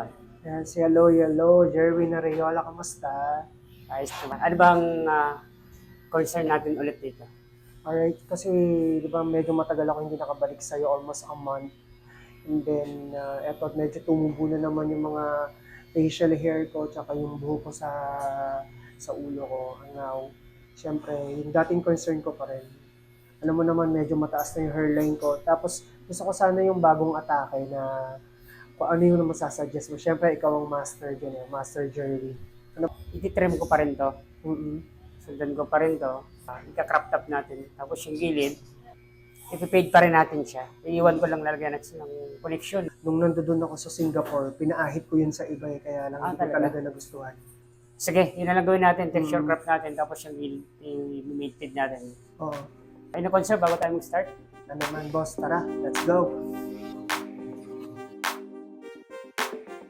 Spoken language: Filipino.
naman. Yes, hello, Jerwin Arreola, kamusta? Ayos naman. Ano bang concern natin ulit dito? Alright, kasi di ba medyo matagal ako hindi nakabalik sa'yo, almost a month. And then, eto, medyo tumubo na naman yung mga facial hair ko, tsaka yung buho ko sa ulo ko. Now, syempre, yung dating concern ko pa rin. Alam mo naman, medyo mataas na yung hairline ko. Tapos, gusto ko sana yung bagong atake na kung ano yung masasuggest mo. Syempre, ikaw ang master dyan, Master Jerry. Iti-trim ko pa rin to. Mm-mm. Sundan ko pa rin to. Ika-crop top natin. Tapos yung gilid, ipipade pa rin natin siya. Iiwan ko lang lalagyan natin ng connection. Nung nandoon ako sa Singapore, pinaahit ko yun sa iba kaya lang hindi ko Talaga? talaga nagustuhan. Sige, yun na lang gawin natin. Texture crop natin. Tapos yung gilid, i-made natin. Oo. Ay na-concern bago tayo mag-start? Ano naman, boss? Tara, let's go!